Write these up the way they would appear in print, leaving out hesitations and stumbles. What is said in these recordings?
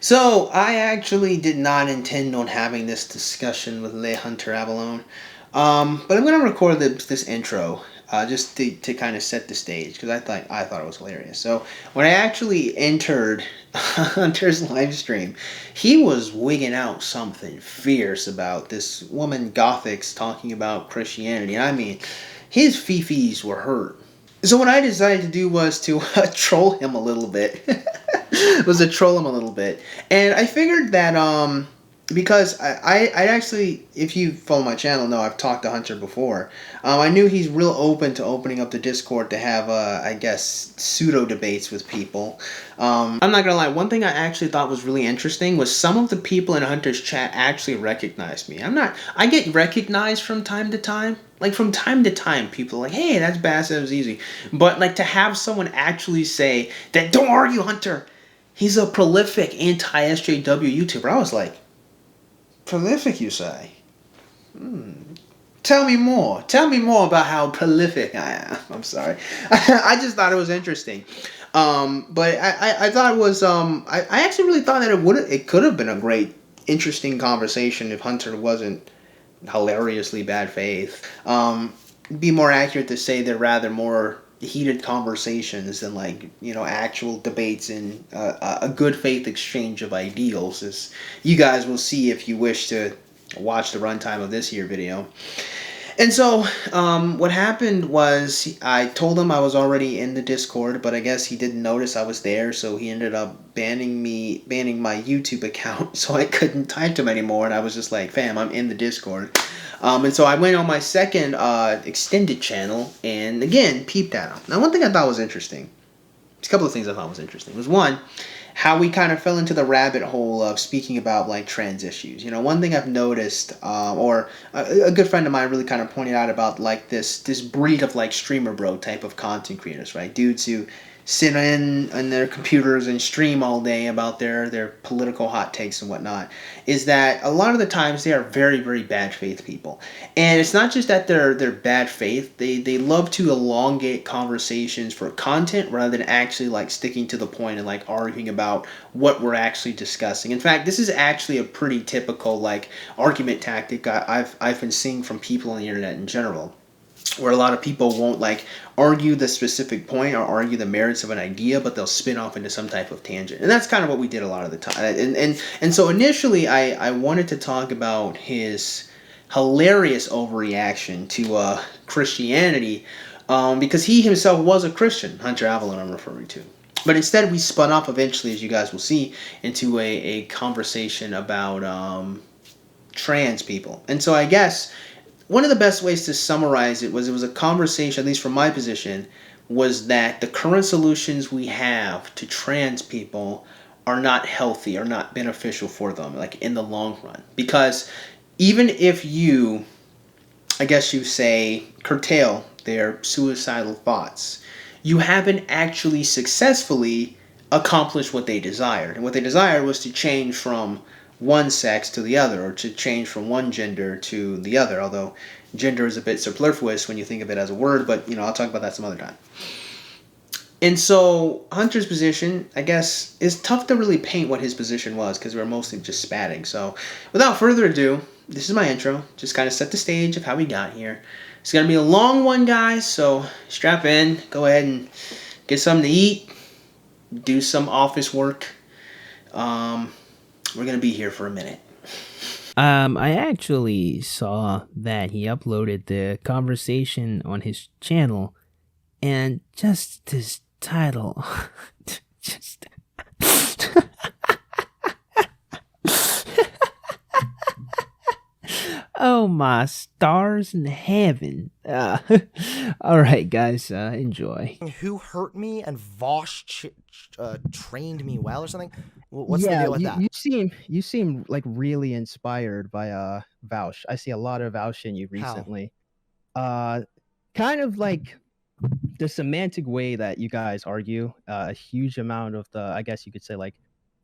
So I actually did not intend on having this discussion with Le Hunter Avallone, but I'm gonna record this intro just to kind of set the stage because I thought it was hilarious. So when I actually entered Hunter's live stream, he was wigging out something fierce about this woman Gothics talking about Christianity. I mean, his fifis were hurt. So what I decided to do was to troll him a little bit. Was to troll him a little bit, and I figured that because I actually, if you follow my channel, know I've talked to Hunter before. I knew he's real open to opening up the Discord to have I guess pseudo debates with people. I'm not gonna lie. One thing I actually thought was really interesting was some of the people in Hunter's chat actually recognized me. I'm not. I get recognized from time to time. Like from time to time, people are like, "Hey, that's BASSFZz." But like to have someone actually say that, "Don't argue, Hunter. He's a prolific anti-SJW YouTuber." I was like, "Prolific, you say? Tell me more. Tell me more about how prolific I am." I'm sorry. I just thought it was interesting. But I thought it was I actually really thought that it could have been a great, interesting conversation if Hunter wasn't hilariously bad faith. Be more accurate to say they're rather more heated conversations than like actual debates and a good faith exchange of ideals, as you guys will see if you wish to watch the runtime of this here video. And so, what happened was I told him I was already in the Discord, but I guess he didn't notice I was there, so he ended up banning my YouTube account, so I couldn't type to him anymore. And I was just like, "Fam, I'm in the Discord." And so I went on my second extended channel, and again peeped at him. Now, one thing I thought was interesting. There's a couple of things I thought was interesting. Was one, how we kind of fell into the rabbit hole of speaking about like trans issues. One thing I've noticed, or a good friend of mine really kind of pointed out about like this breed of like streamer bro type of content creators, right? Dudes who sit in on their computers and stream all day about their political hot takes and whatnot, is that a lot of the times they are very, very bad faith people. And it's not just that they're bad faith, they love to elongate conversations for content rather than actually like sticking to the point and like arguing about what we're actually discussing. In fact, this is actually a pretty typical like argument tactic I've been seeing from people on the internet in general, where a lot of people won't like argue the specific point or argue the merits of an idea, but they'll spin off into some type of tangent. And that's kind of what we did a lot of the time. And so initially I wanted to talk about his hilarious overreaction to Christianity, because he himself was a Christian, Hunter Avallone I'm referring to. But instead we spun off eventually, as you guys will see, into a conversation about trans people. And so I guess one of the best ways to summarize it was a conversation, at least from my position, was that the current solutions we have to trans people are not healthy, are not beneficial for them, like in the long run. Because even if you, I guess you say, curtail their suicidal thoughts, you haven't actually successfully accomplished what they desired. And what they desired was to change from one sex to the other, or to change from one gender to the other, although gender is a bit superfluous when you think of it as a word, but I'll talk about that some other time. And so Hunter's position, I guess, is tough to really paint what his position was because we're mostly just spatting. So without further ado, this is my intro. Just kind of set the stage of how we got here. It's going to be a long one, guys, so strap in. Go ahead and get something to eat. Do some office work. We're going to be here for a minute. I actually saw that he uploaded the conversation on his channel, and just his title, just. Oh my stars in heaven. All right, guys, enjoy. Who hurt me and Vosh trained me well or something? What's the deal with that? You seem like really inspired by Vouch. I see a lot of Vouch in you recently. Kind of like the semantic way that you guys argue, a huge amount of the, I guess you could say, like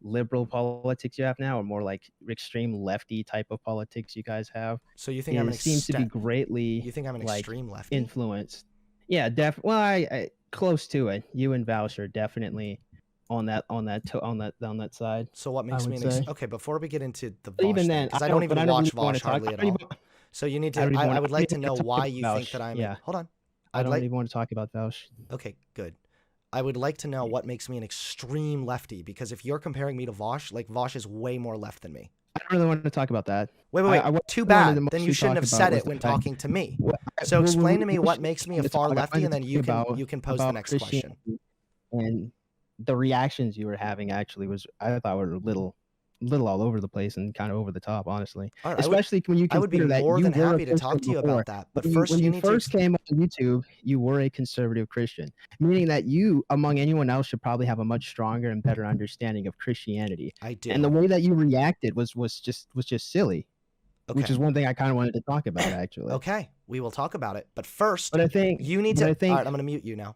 liberal politics you have now, or more like extreme lefty type of politics you guys have. So you think I'm seems to be greatly, you think I'm an extreme lefty? Influenced? Yeah, well, I close to it. You and Vouch are definitely on that side. So what makes I me would say. okay? Before we get into the But Vosh even thing, then, because I don't even really watch wanna Vosh talk. hardly at all. So you need to. I would like to know why you think that I'm. Yeah, Hold on. I don't even want to talk about Vouch. Okay, good. I would like to know what makes me an extreme lefty, because if you're comparing me to Vosh, like Vosh is way more left than me. I don't really want to talk about that. Wait. What Too I wanted bad. to Then you mostly shouldn't talk have about said was it the when fact- talking to me. Well, So well, explain to me we what should makes me to a far talk- I lefty, wanted and to then talk you can pose the about next question. Christianity. And the reactions you were having actually was, I thought, were a little all over the place and kind of over the top, honestly. All right, Especially when you I would be consider that more you than were a happy to talk Christian to you before. about that. But When first, you need first to. came on YouTube, you were a conservative Christian, meaning that you, among anyone else, should probably have a much stronger and better understanding of Christianity. I do. And the way that you reacted was just silly. Okay. Which is one thing I kind of wanted to talk about, actually. Okay, we will talk about it. But first, But I think you need to. I think, all right, I'm going to mute you now.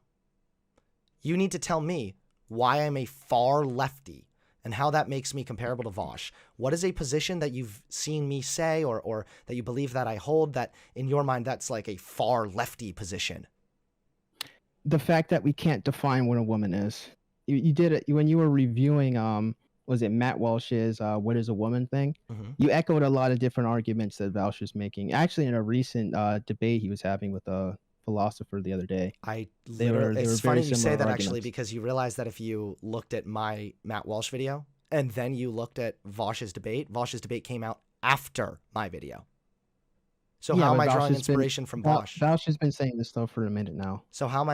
You need to tell me why I'm a far lefty and how that makes me comparable to Vosh. What is a position that you've seen me say or that you believe that I hold that in your mind that's like a far lefty position? the fact that we can't define what a woman is. You did it when you were reviewing was it Matt Walsh's "What Is a Woman" thing? Mm-hmm. You echoed a lot of different arguments that Walsh was making. Actually, in a recent debate he was having with a philosopher the other day. It's funny you say that, actually, arguments. because you realize that if you looked at my Matt Walsh video and then you looked at Vosh's debate came out after my video. So Yeah, how am but I Vouch drawing has been- inspiration from Vosh? Vouch has been saying this stuff for a minute now. So how am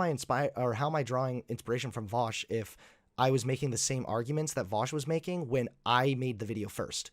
I inspired, or how am I drawing inspiration from Vosh if I was making the same arguments that Vosh was making when I made the video first?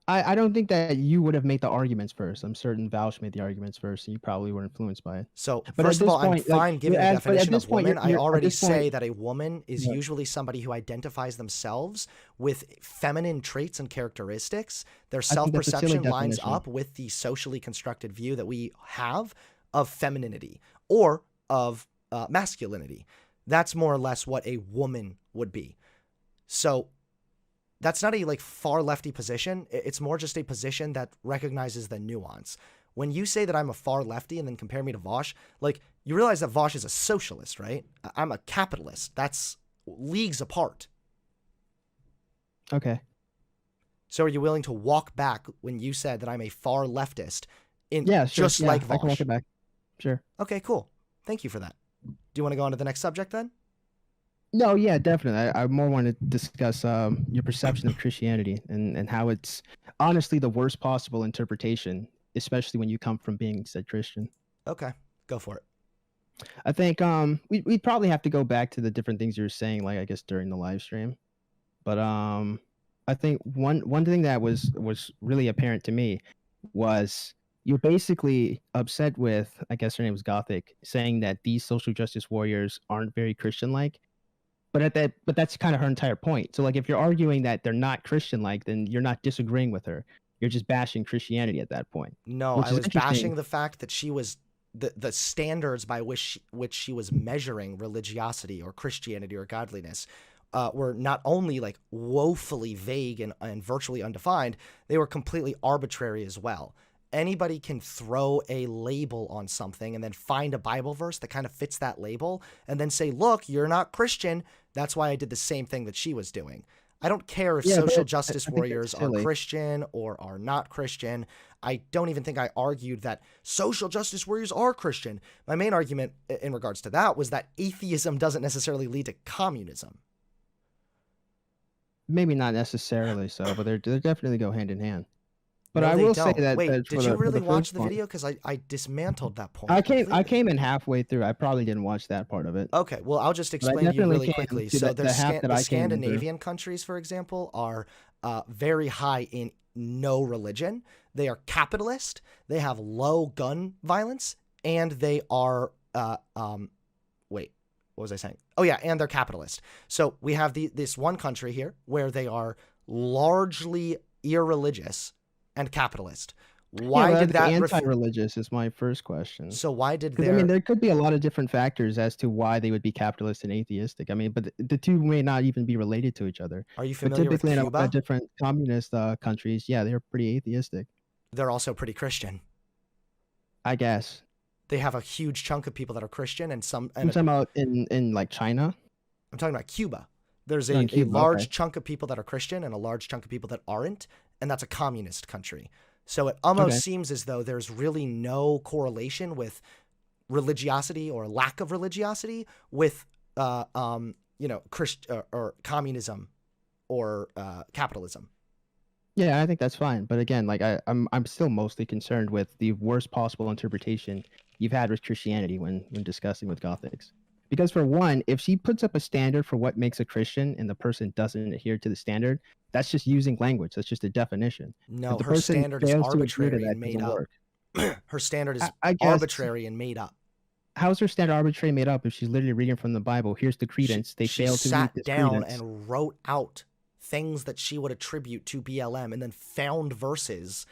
I don't think that you would have made the arguments first. I'm certain Vouch made the arguments first, and you probably were influenced by it. So But first at of all, this point, I'm fine like, giving a but at definition this of point, woman. I you're- at already this point- say that a woman is Yeah. usually somebody who identifies themselves with feminine traits and characteristics. Their think that's a silly self-perception lines definition. up with the socially constructed view that we have of femininity or of masculinity. That's more or less what a woman would be. So that's not a far lefty position. It's more just a position that recognizes the nuance. When you say that I'm a far lefty and then compare me to Vosh, you realize that Vosh is a socialist, right? I'm a capitalist. That's leagues apart. Okay. So are you willing to walk back when you said that I'm a far leftist Yeah, sure. just yeah, like I can walk Vosh? it back. Sure. Okay, cool. Thank you for that. Do you want to go on to the next subject then? No, yeah, definitely. I more want to discuss your perception of Christianity and how it's honestly the worst possible interpretation, especially when you come from being said Christian. Okay, go for it. I think we'd probably have to go back to the different things you were saying, I guess during the live stream. But I think one thing that was really apparent to me was you're basically upset with, I guess her name was Gothic, saying that these social justice warriors aren't very Christian-like. But that's kind of her entire point. So if you're arguing that they're not Christian-like, then you're not disagreeing with her. You're just bashing Christianity at that point. No, I was bashing the fact that she was the standards by which she was measuring religiosity or Christianity or godliness were not only woefully vague and virtually undefined, they were completely arbitrary as well. Anybody can throw a label on something and then find a Bible verse that kind of fits that label and then say, look, you're not Christian. That's why I did the same thing that she was doing. I don't care if social justice warriors are Christian or are not Christian. I don't even think I argued that social justice warriors are Christian. My main argument in regards to that was that atheism doesn't necessarily lead to communism. Maybe not necessarily so, but they definitely go hand in hand. But No, I they will don't. say that. Wait, that did you really watch the video? Because I dismantled that point. I completely. came in halfway through. I probably didn't watch that part of it. Okay, well, I'll just I explain to you definitely really came quickly. to So the half that the I came in through. Scandinavian countries, for example, are very high in no religion. They are capitalist. They have low gun violence, and they are wait, what was I saying? Oh yeah, and they're capitalist. So we have this one country here where they are largely irreligious and capitalist. Why did that anti-religious is my first question. So why did I mean, there could be a lot of different factors as to why they would be capitalist and atheistic. I mean, but the two may not even be related to each other. Are you But familiar with typically in a Cuba? lot of different communist countries, yeah, they're pretty atheistic, They're also pretty Christian. I guess. They have a huge chunk of people that are Christian and some. I'm talking about in China. I'm talking about Cuba. There's Oh, a Cuba, large okay. chunk of people that are Christian and a large chunk of people that aren't, and that's a communist country. So it almost Okay. seems as though there's really no correlation with religiosity or lack of religiosity with, or communism or capitalism. Yeah, I think that's fine. But again, like I'm still mostly concerned with the worst possible interpretation you've had with Christianity when discussing with Gothics. Because for one, if she puts up a standard for what makes a Christian and the person doesn't adhere to the standard, that's just using language. That's just a definition. No, If the her person standard is fails to adhere to arbitrary that, and made doesn't up. work. Her standard is I guess, arbitrary and made up. how's her standard arbitrary made up if she's literally reading from the Bible? Here's the credence. They She fail to meet sat this down credence. and wrote out things that she would attribute to BLM and then found verses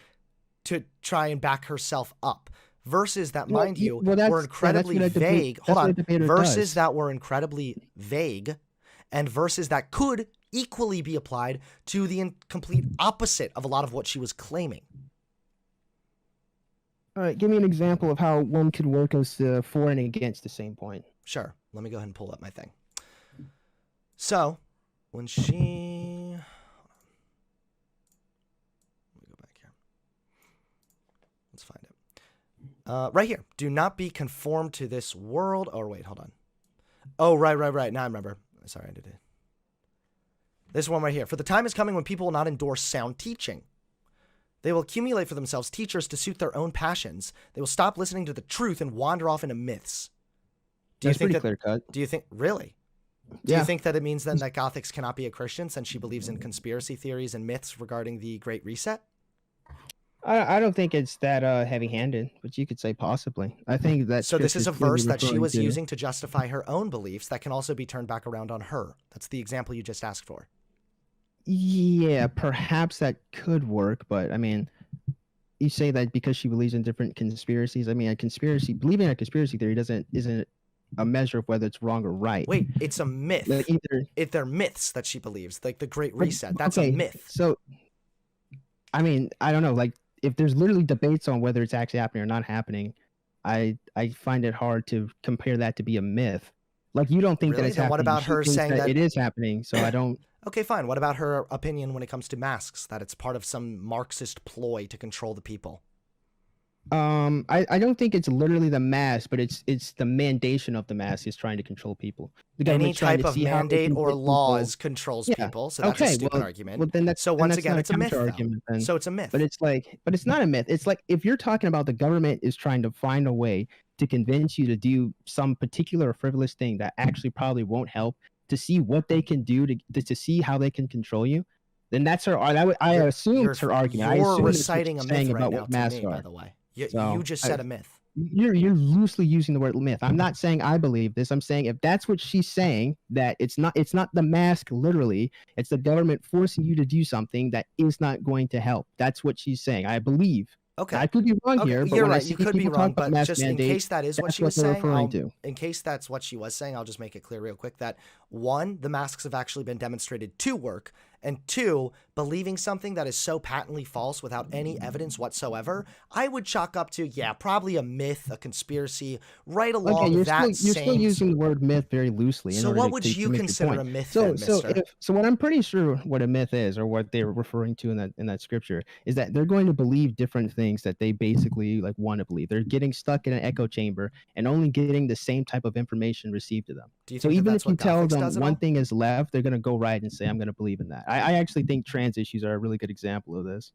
to try and back herself up. Verses that, mind you, were incredibly vague. Hold on. Verses that were incredibly vague and verses that could equally be applied to the complete opposite of a lot of what she was claiming. All right, give me an example of how one could work as for and against the same point. Sure. Let me go ahead and pull up my thing. So, when she... Let me go back here. Let's find it. Right here. Do not be conformed to this world. Oh, wait, hold on. Oh, right. Now I remember. Sorry, I did it. This one right here. For the time is coming when people will not endorse sound teaching. They will accumulate for themselves teachers to suit their own passions. They will stop listening to the truth and wander off into myths. That's pretty clear cut. Do you think, really? Do you think that it means then that Gothics cannot be a Christian since she believes in conspiracy theories and myths regarding the Great Reset? I don't think it's that heavy-handed, but you could say possibly. I think that. So this is a clearly verse that she was referring to- using to justify her own beliefs that can also be turned back around on her. That's the example you just asked for. Yeah, perhaps that could work, but I mean, you say that because she believes in different conspiracies. I mean, believing in a conspiracy theory isn't a measure of whether it's wrong or right. Wait, it's a myth. Like They're myths that she believes, like the Great Reset. That's a myth. So, I mean, I don't know. Like, if there's literally debates on whether it's actually happening or not happening, I find it hard to compare that to be a myth. Like, you don't think Really? that it's Then happening. what about She her thinks saying that it is happening? So I don't. Okay, fine. What about her opinion when it comes to masks? That it's part of some Marxist ploy to control the people? I don't think it's literally the mask, but it's the mandation of the mask is trying to control people. Any type of mandate or laws controls people, so that's a stupid argument. Well, then that's, so once again, not it's a myth. then. So it's a myth. But it's not a myth. It's like if you're talking about the government is trying to find a way to convince you to do some particular frivolous thing that actually probably won't help, to see what they can do to see how they can control you, then that's her. I assume it's her argument. You're reciting a myth right now to me, by the way. You just said a myth. You're loosely using the word myth. I'm not saying I believe this. I'm saying if that's what she's saying, that it's not the mask literally. It's the government forcing you to do something that is not going to help. That's what she's saying. I believe. Okay. I could be wrong here, but you're when right. I see You could be people wrong, talk about but mask just in mandate, case that is what that's she was they're saying, referring to. in case that's what she was saying, I'll just make it clear real quick that one, the masks have actually been demonstrated to work, and two, believing something that is so patently false without any evidence whatsoever, I would chalk up to, probably a myth, a conspiracy, right along you're that still, you're still using the word myth very loosely. So what would you consider a myth then, mister? So what I'm pretty sure what a myth is, or what they're referring to in that scripture, is that they're going to believe different things that they basically like want to believe. They're getting stuck in an echo chamber and only getting the same type of information received to them. Do you So think even that's if you what tell Gothics them does at one all? thing is left, they're going to go right and say, I'm going to believe in that. I actually think trans issues are a really good example of this,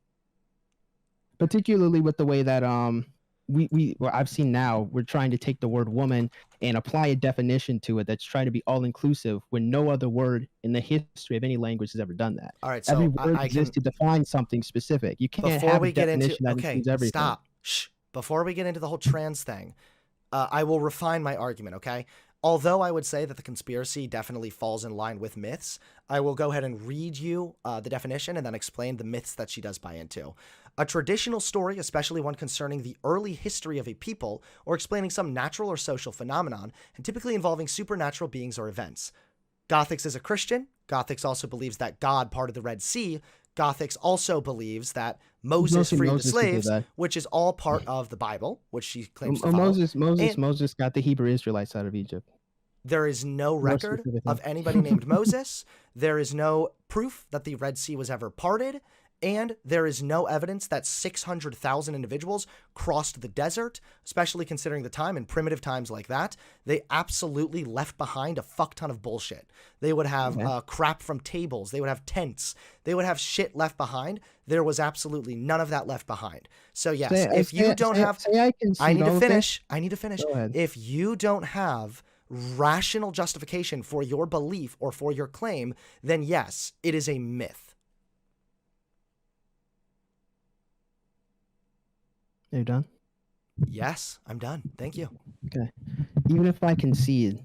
particularly with the way that I've seen now we're trying to take the word woman and apply a definition to it that's trying to be all inclusive when no other word in the history of any language has ever done that. All right, so every word exists to define something specific. You can't have a definition that includes everything. Stop. Shh. Before we get into the whole trans thing, I will refine my argument, okay? Although I would say that the conspiracy definitely falls in line with myths, I will go ahead and read you the definition and then explain the myths that she does buy into. A traditional story, especially one concerning the early history of a people or explaining some natural or social phenomenon, and typically involving supernatural beings or events. Gothics is a Christian. Gothics also believes that God parted the Red Sea. Gothics also believes that Moses freed the slaves, which is all part of the Bible, which she claims to follow. Moses got the Hebrew Israelites out of Egypt. There is no More record specifically. of anybody named Moses. There is no proof that the Red Sea was ever parted. And there is no evidence that 600,000 individuals crossed the desert, especially considering the time and primitive times like that. They absolutely left behind a fuck ton of bullshit. They would have crap from tables. They would have tents. They would have shit left behind. There was absolutely none of that left behind. So yes, if you don't have, I need to finish. I need to finish. If you don't have rational justification for your belief or for your claim, then yes, it is a myth. Are you done? Yes, I'm done. Thank you. Okay. Even if I concede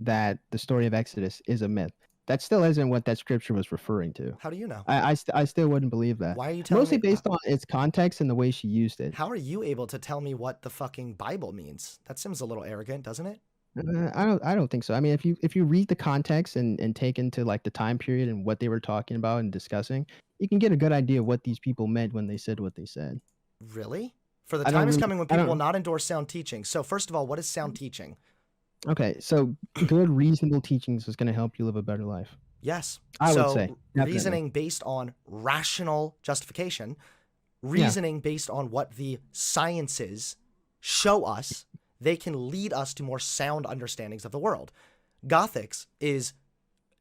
that the story of Exodus is a myth, that still isn't what that scripture was referring to. How do you know? I still wouldn't believe that. Why are you telling Mostly me? based on its context and the way she used it. How are you able to tell me what the fucking Bible means? That seems a little arrogant, doesn't it? I don't think so. I mean, if you read the context and take into like the time period and what they were talking about and discussing, you can get a good idea of what these people meant when they said what they said. Really? For the time is coming when people will not endorse sound teaching. So first of all, what is sound teaching? Okay, so good, reasonable teachings is going to help you live a better life. Yes. I would say. Definitely. Reasoning based on rational justification, reasoning based on what the sciences show us, they can lead us to more sound understandings of the world. Gothics is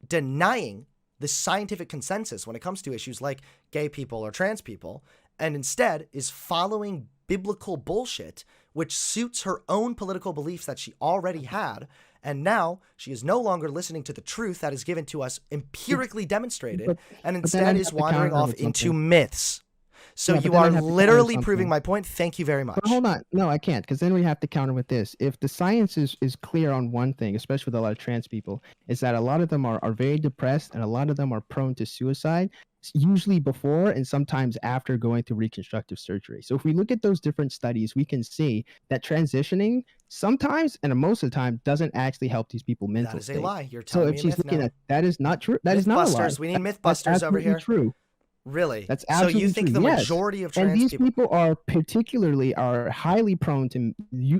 denying the scientific consensus when it comes to issues like gay people or trans people, and instead is following biblical bullshit, which suits her own political beliefs that she already had. And now she is no longer listening to the truth that is given to us empirically demonstrated, and instead is wandering off into myths. So you are literally proving my point. Thank you very much. But hold on. No, I can't, because then we have to counter with this. If the science is clear on one thing, especially with a lot of trans people, is that a lot of them are very depressed and a lot of them are prone to suicide, usually before and sometimes after going through reconstructive surgery. So if we look at those different studies, we can see that transitioning sometimes and most of the time doesn't actually help these people mentally. That is a lie. You're telling me so if she's looking at that is not true. That is not a lie. We need Mythbusters over here. True. Really? That's absolutely so you think true. the majority of trans and these people are highly prone to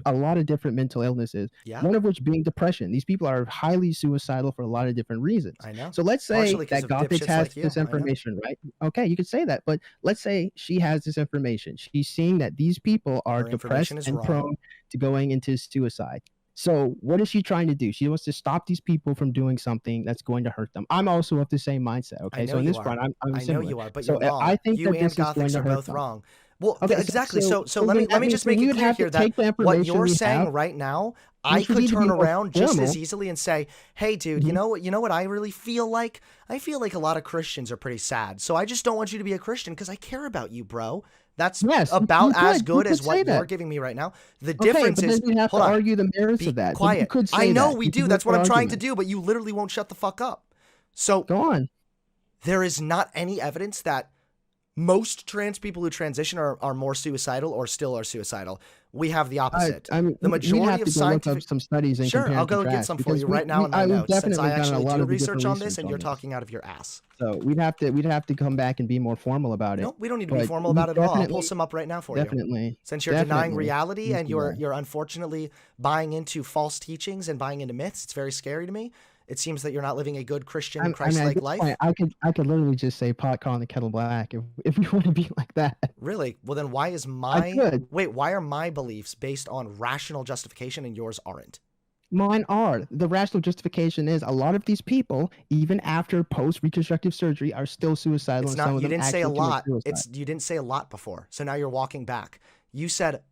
a lot of different mental illnesses. Yeah. One of which being depression. These people are highly suicidal for a lot of different reasons. I know. So let's say that Gothics has like this information, right? Okay, you could say that, but let's say she has this information. She's seeing that these people are depressed and prone to going into suicide. So what is she trying to do? She wants to stop these people from doing something that's going to hurt them. I'm also of the same mindset. Okay, so in this front, I'm I similar. know you are, but so you're wrong. I think you that and this is going Gothics to are hurt both them. wrong. Well, okay, exactly. So let me just make it clear here that what you're saying right now, I could turn around just as easily and say, "Hey, dude, you know what I really feel like? I feel like a lot of Christians are pretty sad. So I just don't want you to be a Christian because I care about you, bro." That's about as good as what you're giving me right now. The difference is, we have to argue the merits of that. Quiet. I know we do. That's what I'm trying to do, but you literally won't shut the fuck up. So go on. There is not any evidence that most trans people who transition are more suicidal or still are suicidal. We have the opposite. I mean, the majority of scientific look up some studies and Sure, I'll go get some for you right now in my notes, since I actually do research on this and you're talking out of your ass. So we'd have to come back and be more formal about it. No, we don't need to be formal about it at all. I'll pull some up right now for you. Since you're denying reality and you're unfortunately buying into false teachings and buying into myths, it's very scary to me. It seems that you're not living a good Christian, Christ-like life. I could literally just say pot calling the kettle black if you want to be like that. Really? Well, then why are my beliefs based on rational justification and yours aren't? Mine are. The rational justification is a lot of these people, even after post-reconstructive surgery, are still suicidal. It's not. You didn't say a lot. You didn't say a lot before. So now you're walking back. You said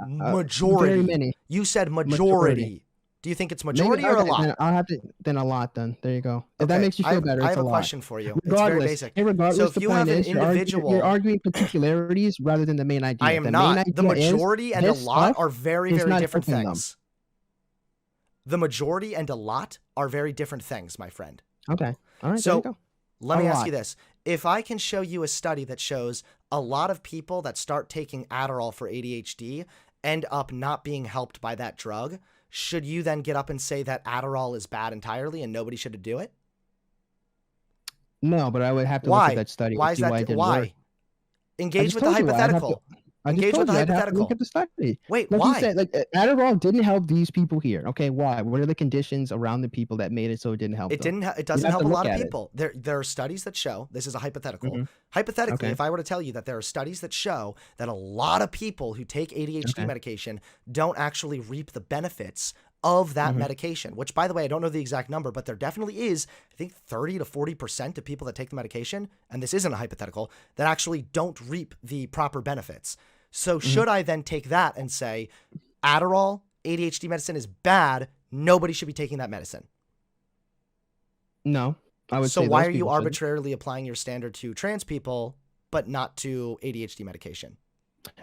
majority. Very many. You said majority. Do you think it's majority or a lot? Then I'll have to. Then a lot. Then there you go. If that makes you feel better, I have a a lot. question for you. Regardless, it's very basic. Regardless, so if you have an individual, you're arguing particularities rather than the main idea. I am not. The majority and a lot are very, very different things. The majority and a lot are very different things, my friend. Okay. All right. So let me ask you this: if I can show you a study that shows a lot of people that start taking Adderall for ADHD end up not being helped by that drug, should you then get up and say that Adderall is bad entirely and nobody should do it? No, but I would have to look at that study. Why is that? Why? Engage with the hypothetical. I just Engage told with the you I'd have to look hypothetical. at the study. Wait, Like why? you said, like Adderall didn't help these people here. Okay, why? What are the conditions around the people that made it so it didn't help It them? didn't. It You'd doesn't have help to a look lot of at it. people. There are studies that show, this is a hypothetical. Mhm. Hypothetically, Okay. if I were to tell you that there are studies that show that a lot of people who take ADHD Okay. medication don't actually reap the benefits of that Mhm. medication, which, by the way, I don't know the exact number, but there definitely is, I think 30 to 40% of people that take the medication, and this isn't a hypothetical, that actually don't reap the proper benefits. So should I then take that and say, Adderall, ADHD medicine is bad, nobody should be taking that medicine? No, I would So say why those are you people shouldn't. arbitrarily applying your standard to trans people, but not to ADHD medication?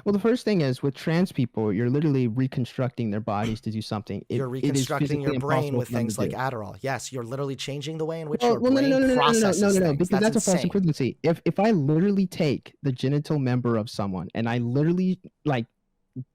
Well, the first thing is with trans people, you're literally reconstructing their bodies to do something. You're It is reconstructing your physically brain impossible with for them to things like do. Adderall. Yes, you're literally changing the way in which Well, your well, brain processes things. because that's a false insane. equivalency. If I literally take the genital member of someone and I literally like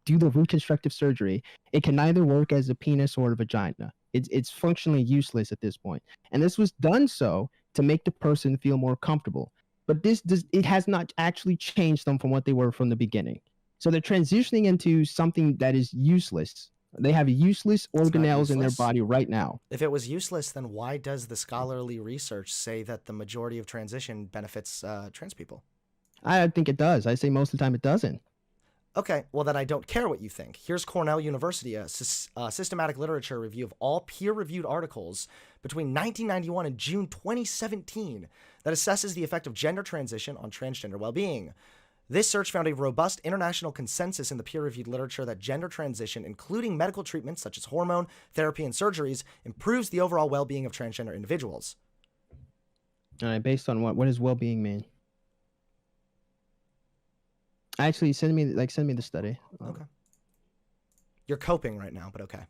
do the reconstructive surgery, it can neither work as a penis or a vagina. It's functionally useless at this point. And this was done so to make the person feel more comfortable. But it has not actually changed them from what they were from the beginning. So they're transitioning into something that is useless. They have useless organelles in their useless. body right now. If it was useless, then why does the scholarly research say that the majority of transition benefits trans people? I think it does. I say most of the time it doesn't. Okay, well then I don't care what you think. Here's Cornell University, a systematic literature review of all peer-reviewed articles between 1991 and June 2017 that assesses the effect of gender transition on transgender well-being. This search found a robust international consensus in the peer-reviewed literature that gender transition, including medical treatments such as hormone therapy and surgeries, improves the overall well-being of transgender individuals. All right, based on what does well-being mean? Actually, send me the study. Okay. You're coping right now, but okay.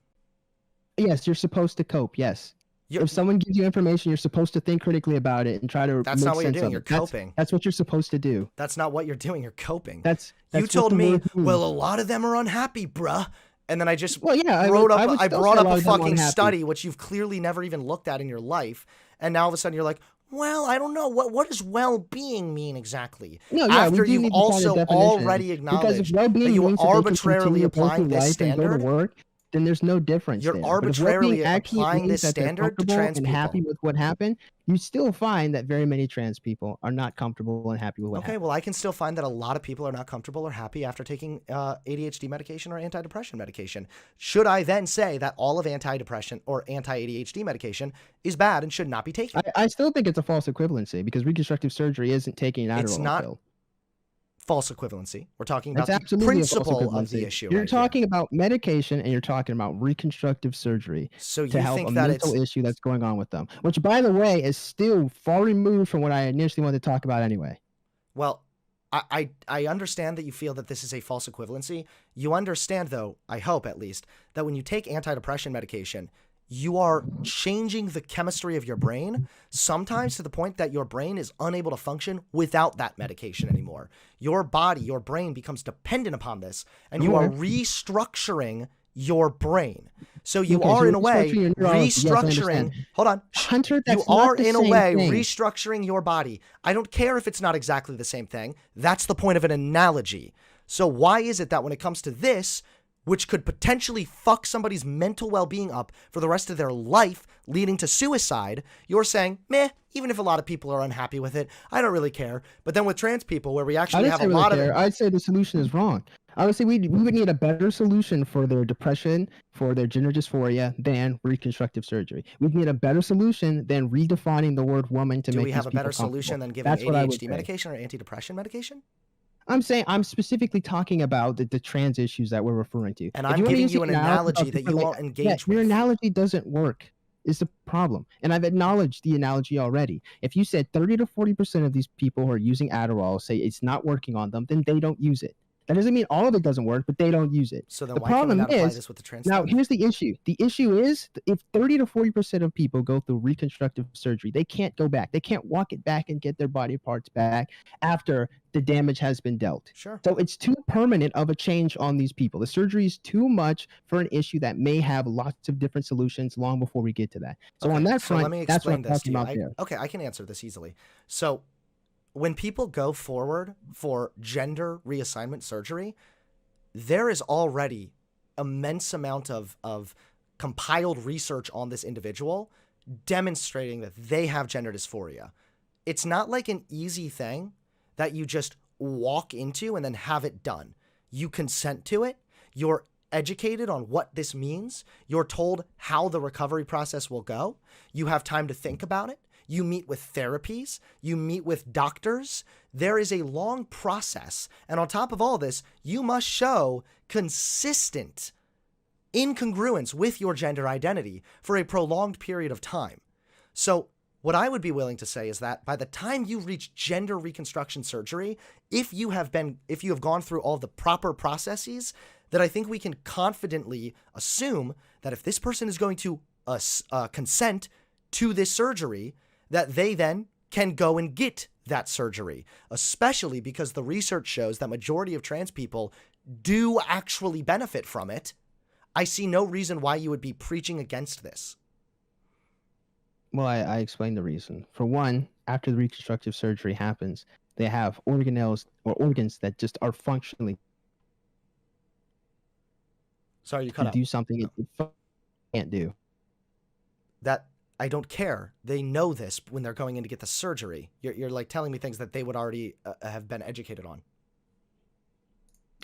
Yes, you're supposed to cope. Yes. If someone gives you information, you're supposed to think critically about it and try to. That's make not what you're sense doing. of You're it. coping. That's what you're supposed to do. That's not what you're doing. You're coping. That's you what told the me, word means. well, a lot of them are unhappy, bruh. And then I just Well, yeah, I brought would up still a say a lot of them fucking unhappy. study, which you've clearly never even looked at in your life. And now all of a sudden you're like, well, I don't know. What does well-being mean exactly? No, yeah, After we do you've need to find a also definition. already Because if acknowledged well-being that you means are that they can arbitrarily continue to go applying through this life and go standard, to work, then there's no difference you're there. But if arbitrarily well-being actually applying means this that they're standard to comfortable trans and people. happy with what happened, you still find that very many trans people are not comfortable and happy with what Okay, happened. well, I can still find that a lot of people are not comfortable or happy after taking ADHD medication or antidepressant medication. Should I then say that all of antidepressant or anti-ADHD medication is bad and should not be taken? I still think it's a false equivalency because reconstructive surgery isn't taking an Adderall It's not pill. false equivalency. We're talking about It's the absolutely a false principle of equivalency. the issue. You're right talking about medication and you're talking about reconstructive surgery So to you help think a that mental it's issue that's going on with them, which, by the way, is still far removed from what I initially wanted to talk about anyway. well, I understand that you feel that this is a false equivalency. You understand, though, I hope at least, that when you take antidepressant medication, you are changing the chemistry of your brain, sometimes to the point that your brain is unable to function without that medication anymore. Your body, your brain becomes dependent upon this, and you are restructuring your brain. So you Okay, so are, in a you're way, restructuring your neurology. Yes, I restructuring. understand. Hold on. Hunter, You that's are, not the in a same way, thing. restructuring your body. I don't care if it's not exactly the same thing. That's the point of an analogy. So why is it that when it comes to this, which could potentially fuck somebody's mental well-being up for the rest of their life, leading to suicide, you're saying, meh, even if a lot of people are unhappy with it, I don't really care. But then with trans people, where we actually have a lot of it, I'd say the solution is wrong. I would say we would need a better solution for their depression, for their gender dysphoria than reconstructive surgery. We'd need a better solution than redefining the word woman to do make we have these a people better solution comfortable. than giving That's what I would ADHD say. medication or antidepressant medication? I'm saying I'm specifically talking about the trans issues that we're referring to. And If I'm wanna giving use you the an analogy of that you different, won't engage your with. analogy doesn't work. Is the problem. And I've acknowledged the analogy already. If you said 30 to 40% of these people who are using Adderall say it's not working on them, then they don't use it. That doesn't mean all of it doesn't work, but they don't use it. So then The why can we problem not apply is, this with the trans now stuff? here's the issue. The issue is if 30 to 40% of people go through reconstructive surgery, they can't go back. They can't walk it back and get their body parts back after the damage has been dealt. Sure. So it's too permanent of a change on these people. The surgery is too much for an issue that may have lots of different solutions long before we get to that. So Okay, on that so front, let me that's what explain I'm this to talking you. about there. Okay, I can answer this easily. So when people go forward for gender reassignment surgery, there is already immense amount of compiled research on this individual demonstrating that they have gender dysphoria. It's not like an easy thing that you just walk into and then have it done. You consent to it. You're educated on what this means. You're told how the recovery process will go. You have time to think about it. You meet with therapies. You meet with doctors. There is a long process. And on top of all this, you must show consistent incongruence with your gender identity for a prolonged period of time. So what I would be willing to say is that by the time you reach gender reconstruction surgery, if you have gone through all the proper processes, that I think we can confidently assume that if this person is going to consent to this surgery, that they then can go and get that surgery, especially because the research shows that majority of trans people do actually benefit from it. I see no reason why you would be preaching against this. Well, I explained the reason. For one, after the reconstructive surgery happens, they have organelles or organs that just are functionally Sorry, you cut out. do something it can't do. That I don't care. They know this when they're going in to get the surgery. You're like telling me things that they would already have been educated on.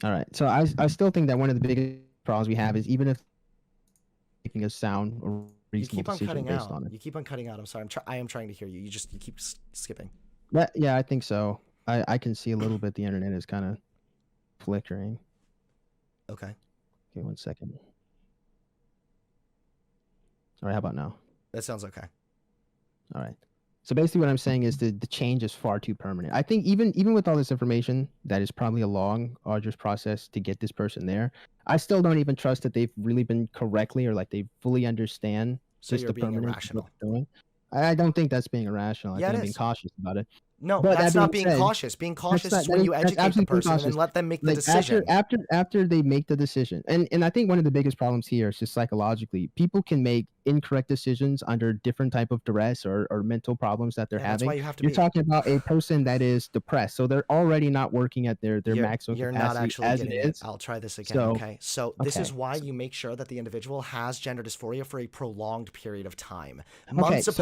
All right. So I still think that one of the biggest problems we have is even if making a sound or You reasonable keep on decision cutting based out. on it. You keep on cutting out. I'm sorry. I am trying to hear you. You keep skipping. Yeah, I think so. I can see a little bit the internet is kind of flickering. Okay. Okay, 1 second. All right, how about now? That sounds okay. All right. So basically what I'm saying is the change is far too permanent. I think even with all this information, that is probably a long, arduous process to get this person there. I still don't even trust that they've really been correctly or like they fully understand So just you're the being permanence of irrational. what they're doing. I don't think that's being irrational. Yeah, I it think I'm being is. cautious about it. No, But that's that not being being said, cautious. Being cautious not- is that when is- you that's educate the absolutely person and then cautious. let them make the Like decision. after they make the decision, and I think one of the biggest problems here is just psychologically, people can make incorrect decisions under different type of duress or mental problems that they're Yeah, that's having. why you have to You're be. talking about a person that is depressed, so they're already not working at their maximum You're not capacity actually as it getting is. it. I'll try this again. So, Okay. So this is okay. why you make sure that the individual has gender dysphoria for a prolonged period of time. Okay, Months so-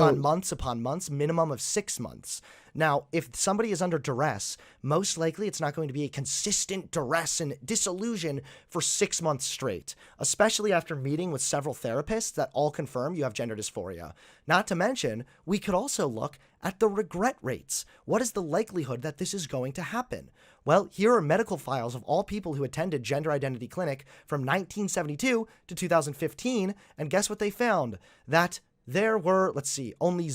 upon months, minimum of 6 months. Now, if somebody is under duress, most likely it's not going to be a consistent duress and disillusion for 6 months straight, especially after meeting with several therapists that all confirm you have gender dysphoria. Not to mention, we could also look at the regret rates. What is the likelihood that this is going to happen? Well, here are medical files of all people who attended gender identity clinic from 1972 to 2015, and guess what they found? That there were, let's see, only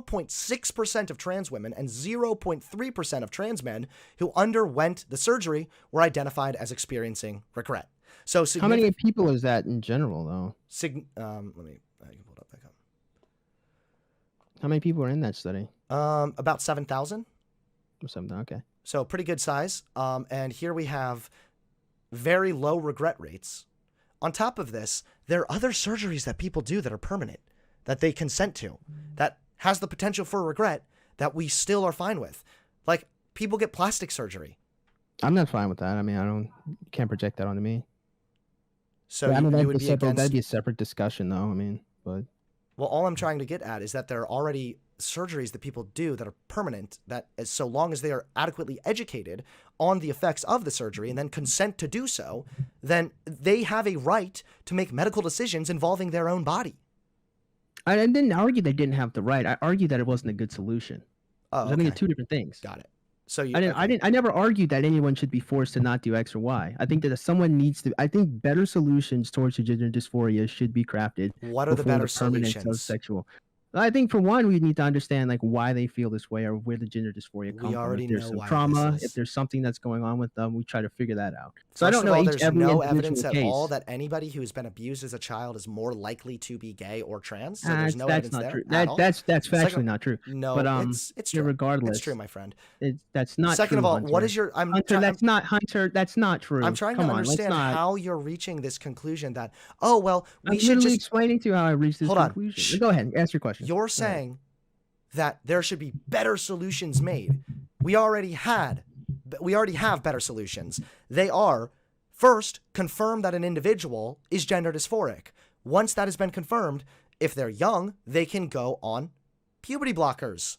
0.6% of trans women and 0.3% of trans men who underwent the surgery were identified as experiencing regret. So How many people is that in general, though? I can pull it up back up. How many people are in that study? About 7,000. Or something. Okay. So pretty good size. And here we have very low regret rates. On top of this, there are other surgeries that people do that are permanent, that they consent to, that has the potential for regret, that we still are fine with. Like, people get plastic surgery. I'm not fine with that. I mean, can't project that onto me. So Yeah, I mean, you would be against... that'd be a separate discussion, though. I mean, but Well, all I'm trying to get at is that there are already surgeries that people do that are permanent, that so long as they are adequately educated on the effects of the surgery and then consent to do so, then they have a right to make medical decisions involving their own body. I didn't argue they didn't have the right. I argued that it wasn't a good solution. Oh, I think it's two different things. Got it. So you, I never argued that anyone should be forced to not do X or Y. I think that if someone needs to, I think better solutions towards gender dysphoria should be crafted. What are the before better permanence of solutions? sexual. I think for one, we need to understand like why they feel this way or where the gender dysphoria comes from. already If there's know some why trauma, this is. if there's something that's going on with them, we try to figure that out. So I First don't of know all, each there's every no individual evidence at case. all that anybody who's been abused as a child is more likely to be gay or trans. So there's no that's evidence not there true. at all. That's Second- factually not true. No, but it's true. regardless, It's true, my friend. that's not. Second true, of all, Hunter. what is your? Hunter? That's not Hunter. That's not true. I'm trying Come to on, let's understand not. how you're reaching this conclusion that, oh well, we I'm should literally just. explaining to you how I reached this Hold on. conclusion. Shh. Go ahead, ask your question. You're saying that there should be better solutions made. we already have better solutions. They are, first, confirm that an individual is gender dysphoric. Once that has been confirmed, if they're young, they can go on puberty blockers.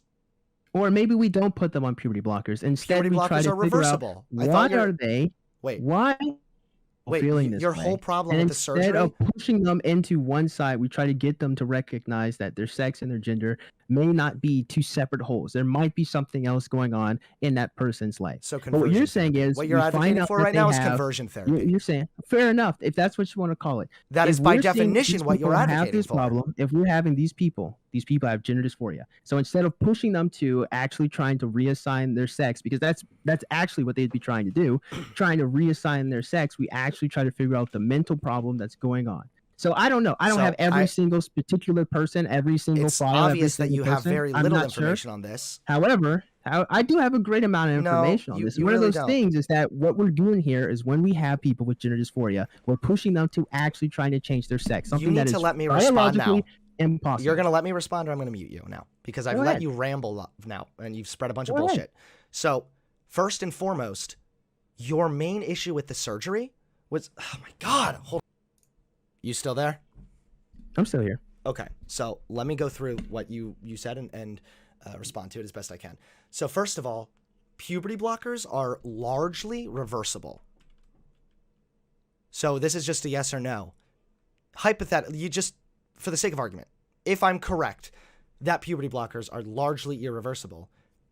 Or maybe we don't put them on puberty blockers. Instead, Puberty we try blockers to are figure reversible. out what are they? Wait. Why? Wait, feeling this your way. whole problem And with the surgery? Instead of pushing them into one side, we try to get them to recognize that their sex and their gender may not be two separate wholes. There might be something else going on in that person's life. So but what you're saying is, what you're we find advocating out for that right they now is have- conversion therapy. You're saying fair enough if that's what you want to call it. That If is by we're seeing definition these what you're people have advocating this for. problem, if we're having these people have gender dysphoria. So instead of pushing them to actually trying to reassign their sex, because that's actually what they'd be trying to do, trying to reassign their sex, we actually try to figure out the mental problem that's going on. So I don't know. I don't have every single particular person, every single It's file. obvious that you have very little information on this. However, I do have a great amount of information on this. you One really of those don't. things is that what we're doing here is when we have people with gender dysphoria, we're pushing them to actually trying to change their sex. Something You need that to is let me respond now. biologically impossible. You're going to let me respond or I'm going to mute you now because I've Go let ahead. you ramble now and you've spread a bunch of Go ahead. bullshit. So, first and foremost, your main issue with the surgery was, oh my God, hold. You still there? I'm still here. Okay, so let me go through what you said and respond to it as best I can. So first of all, puberty blockers are largely reversible. So this is just a yes or no. Hypothetically, you just, for the sake of argument, if I'm correct that puberty blockers are largely irreversible,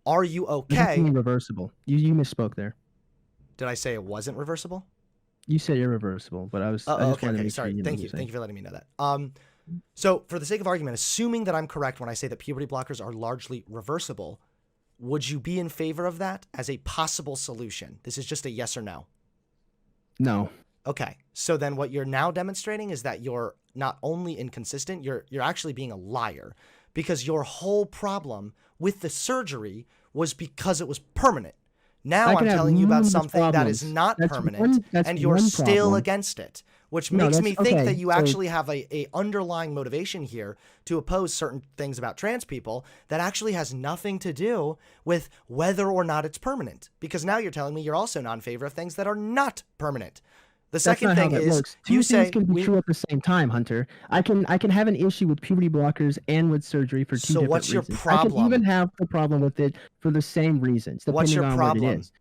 are you okay? Irreversible. You misspoke there. Did I say it wasn't reversible? You said irreversible, but I just wanted to make sure Sorry. you know Thank what you. I'm Thank you for letting me know that. So for the sake of argument, assuming that I'm correct when I say that puberty blockers are largely reversible, would you be in favor of that as a possible solution? This is just a yes or no. No. Okay. So then what you're now demonstrating is that you're not only inconsistent, you're actually being a liar because your whole problem with the surgery was because it was permanent. Now I'm telling you about something that is not permanent, and you're still against it, which makes me think that you actually have a underlying motivation here to oppose certain things about trans people that actually has nothing to do with whether or not it's permanent. Because now you're telling me you're also not in favor of things that are not permanent. The second thing is two things can be true at the same time, Hunter. I can have an issue with puberty blockers and with surgery for two different reasons. So what's your problem? I can even have the problem with it for the same reasons, depending on what it is.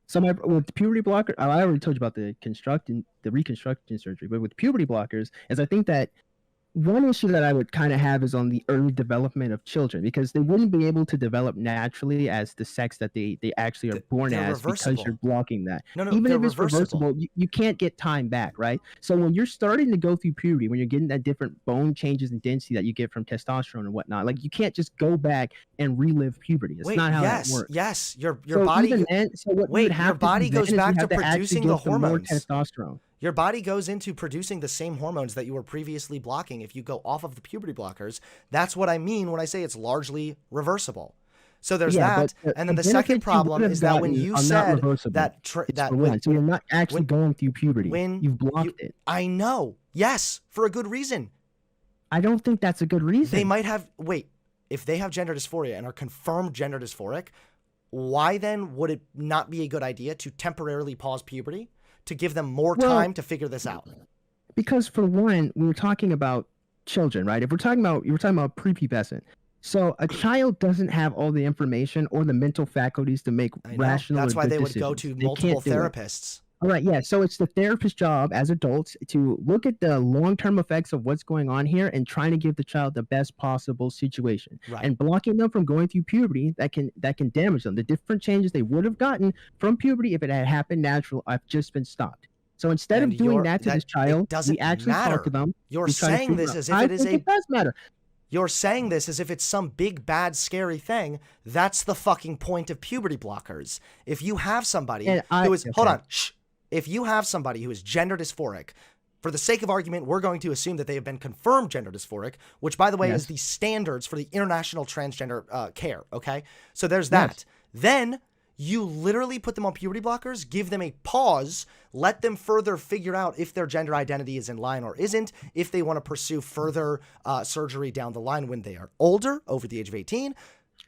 So with puberty blocker, I already told you about the reconstruction surgery, but with puberty blockers, is I think that one issue that I would kind of have is on the early development of children, because they wouldn't be able to develop naturally as the sex that they actually are born as because you're blocking that. No, even if it's reversible, you can't get time back, right? So when you're starting to go through puberty, when you're getting that different bone changes and density that you get from testosterone and whatnot, like you can't just go back and relive puberty. It's not how that works. Yes, your body. Your body goes back to producing the hormones. Testosterone. Your body goes into producing the same hormones that you were previously blocking if you go off of the puberty blockers. That's what I mean when I say it's largely reversible. So there's that. And then the second problem is that when you said that so you're not actually going through puberty. You've blocked it. I know. Yes, for a good reason. I don't think that's a good reason. They might have, if they have gender dysphoria and are confirmed gender dysphoric, why then would it not be a good idea to temporarily pause puberty? To give them more time to figure this out. Because for one, we were talking about children, right? If we're talking about, you were talking about prepubescent. So a child doesn't have all the information or the mental faculties to make rational. That's why they would decisions. go to multiple therapists. All right, yeah. So it's the therapist's job as adults to look at the long-term effects of what's going on here and trying to give the child the best possible situation. Right. And blocking them from going through puberty that can damage them. The different changes they would have gotten from puberty if it had happened natural have just been stopped. So instead of doing that to this child, we actually talk to them. You're saying this as if it is it does matter. You're saying this as if it's some big, bad, scary thing. That's the fucking point of puberty blockers. If you have somebody who is... Hold on. Shh. If you have somebody who is gender dysphoric, for the sake of argument, we're going to assume that they have been confirmed gender dysphoric, which, by the way, is the standards for the international transgender care, okay? So there's that. Then you literally put them on puberty blockers, give them a pause, let them further figure out if their gender identity is in line or isn't, if they want to pursue further surgery down the line when they are older, over the age of 18.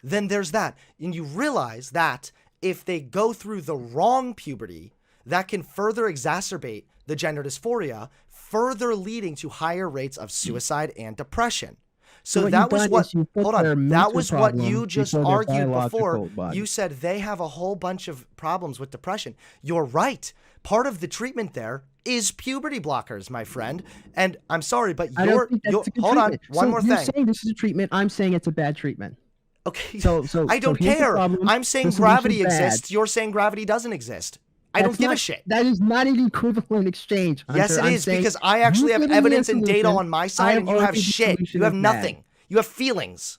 then there's that. And you realize that if they go through the wrong puberty, that can further exacerbate the gender dysphoria, further leading to higher rates of suicide and depression. So that was what, hold on, that was what you just argued before. You said they have a whole bunch of problems with depression. You're right. Part of the treatment there is puberty blockers, my friend. And I'm sorry, but hold on, one more thing. You're saying this is a treatment. I'm saying it's a bad treatment. Okay, so I don't care. I'm saying gravity exists. You're saying gravity doesn't exist. I don't give a shit. That is not an equivalent exchange, Hunter. Yes, it is, because I actually have evidence and data on my side, and you have shit. You have nothing. You have feelings.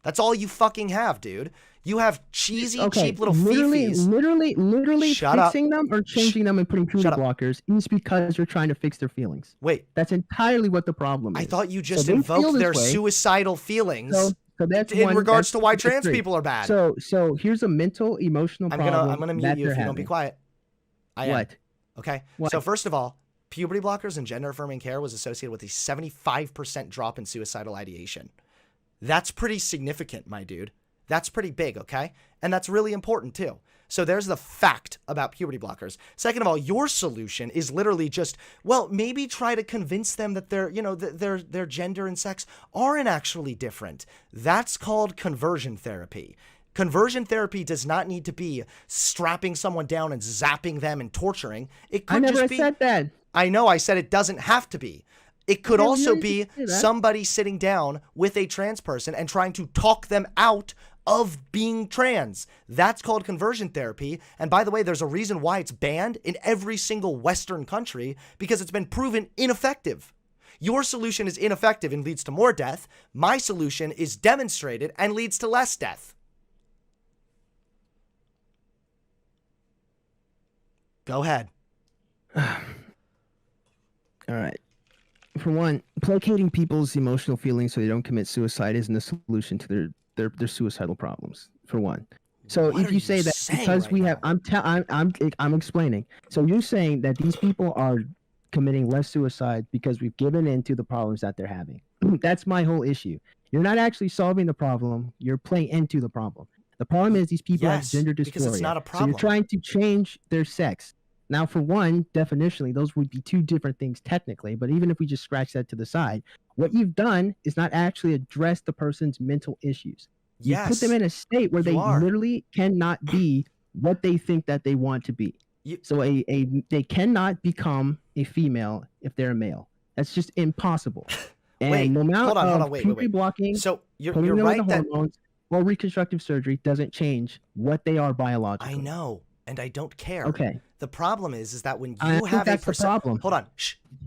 That's all you fucking have, dude. You have cheesy, cheap little fifis. Literally fixing them or changing them and putting puberty blockers is because you're trying to fix their feelings. Wait. That's entirely what the problem is. I thought you just invoked their suicidal feelings. So that's in regards to why trans people are bad. So here's a mental, emotional problem. I'm gonna mute you if you don't be quiet. What? Okay. So first of all, puberty blockers and gender affirming care was associated with a 75% drop in suicidal ideation. That's pretty significant, my dude. That's pretty big, okay? And that's really important too. So there's the fact about puberty blockers. Second of all, your solution is literally just, well, maybe try to convince them that their gender and sex aren't actually different. That's called conversion therapy. Conversion therapy does not need to be strapping someone down and zapping them and torturing. It could just be. I never said that. I know, I said it doesn't have to be. It could also be somebody sitting down with a trans person and trying to talk them out of being trans. That's called conversion therapy. And by the way, there's a reason why it's banned in every single Western country, because it's been proven ineffective. Your solution is ineffective and leads to more death. My solution is demonstrated and leads to less death. Go ahead. All right. For one, placating people's emotional feelings so they don't commit suicide isn't a solution to their suicidal problems. For one, so what if you say that because we have, I'm explaining. So you're saying that these people are committing less suicide because we've given in to the problems that they're having. That's my whole issue. You're not actually solving the problem. You're playing into the problem. The problem is these people have gender dysphoria. Because it's not a problem. So you're trying to change their sex. Now, for one, definitionally, those would be two different things technically, but even if we just scratch that to the side, what you've done is not actually address the person's mental issues. You put them in a state where they literally cannot be what they think that they want to be. So they cannot become a female if they're a male. That's just impossible. And hold on, wait. Blocking, so you're right that hormones or reconstructive surgery doesn't change what they are biologically. I know, and I don't care. Okay. The problem is that when you have a perception, hold on,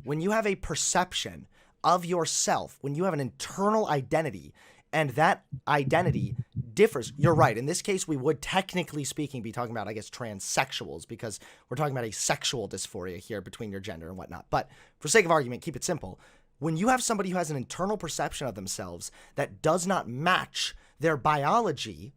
when you have a perception of yourself, when you have an internal identity, and that identity differs, you're right. In this case, we would technically speaking be talking about, I guess, transsexuals, because we're talking about a sexual dysphoria here between your gender and whatnot. But for sake of argument, keep it simple. When you have somebody who has an internal perception of themselves that does not match their biology,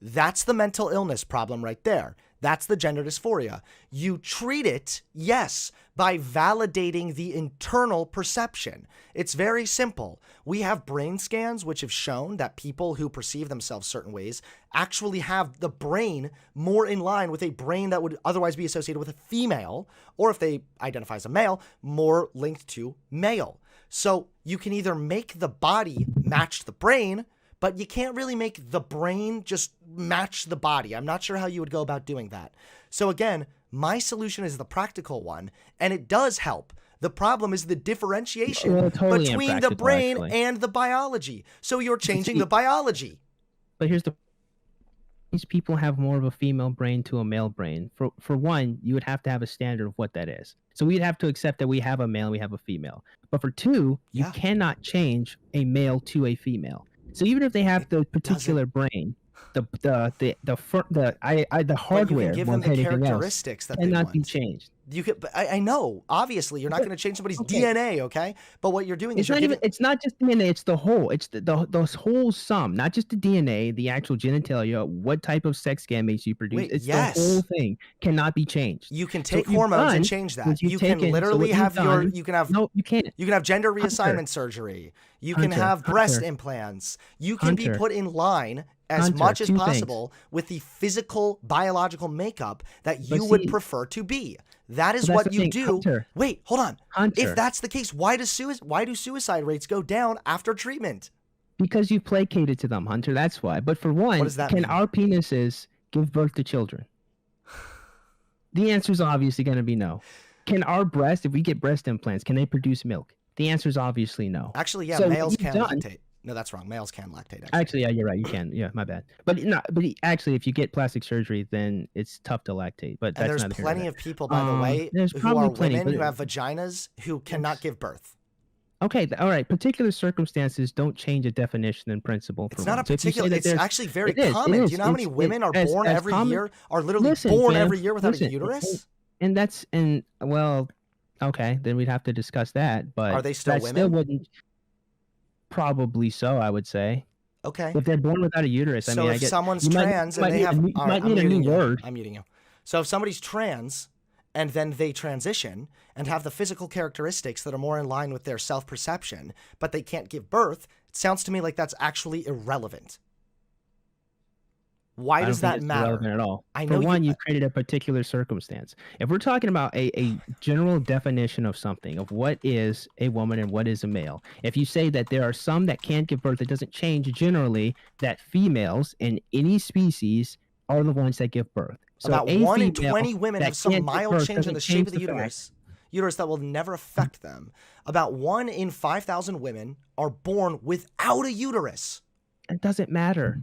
that's the mental illness problem right there. That's the gender dysphoria. You treat it, yes, by validating the internal perception. It's very simple. We have brain scans which have shown that people who perceive themselves certain ways actually have the brain more in line with a brain that would otherwise be associated with a female, or if they identify as a male, more linked to male. So you can either make the body match the brain, but you can't really make the brain just match the body. I'm not sure how you would go about doing that. So again, my solution is the practical one, and it does help. The problem is the differentiation between the brain and the biology. So you're changing the biology. But here's these people have more of a female brain to a male brain. For one, you would have to have a standard of what that is. So we'd have to accept that we have a male and we have a female. But for two, you cannot change a male to a female. So even if they have the particular brain, the hardware, give them the characteristics that cannot they be want. changed. You could, but I know, obviously, you're not going to change somebody's DNA, okay? But what you're doing is it's not just DNA, it's the whole, it's the whole sum, not just the DNA, the actual genitalia, what type of sex gametes you produce. It's the whole thing cannot be changed. You can take hormones and change that. You can literally have you can have gender reassignment surgery. You can have breast implants. You can be put in line as much as possible with the physical, biological makeup that you would prefer to be. That is what you do. Wait, hold on. If that's the case, why do suicide rates go down after treatment? Because you placated to them, Hunter. That's why. But for one, can our penises give birth to children? The answer is obviously going to be no. Can our breasts, if we get breast implants, can they produce milk? The answer is obviously no. Actually, yeah, males can lactate. No, that's wrong. Males can lactate. Actually, yeah, you're right. You can. Yeah, my bad. But actually, if you get plastic surgery, then it's tough to lactate. But that's there's plenty of people, by the way, who are women who have vaginas who cannot give birth. Okay, all right. Particular circumstances don't change a definition in principle. It's not a particular. It's actually very common. Do you know how many women are born every year? Are literally born every year without a uterus? Well, okay, then we'd have to discuss that. But are they still women? Still wouldn't. Probably so, I would say. Okay. If they're born without a uterus, I mean, if someone's trans and they have, might need a new word. I'm muting you. So if somebody's trans and then they transition and have the physical characteristics that are more in line with their self-perception, but they can't give birth, it sounds to me like that's actually irrelevant. Why does that matter? Irrelevant at all. For one, you created a particular circumstance. If we're talking about a general definition of something, of what is a woman and what is a male, if you say that there are some that can't give birth, it doesn't change generally that females in any species are the ones that give birth. So about 1 in 20 women have some mild change in the shape of the uterus that will never affect them. About 1 in 5,000 women are born without a uterus. It doesn't matter.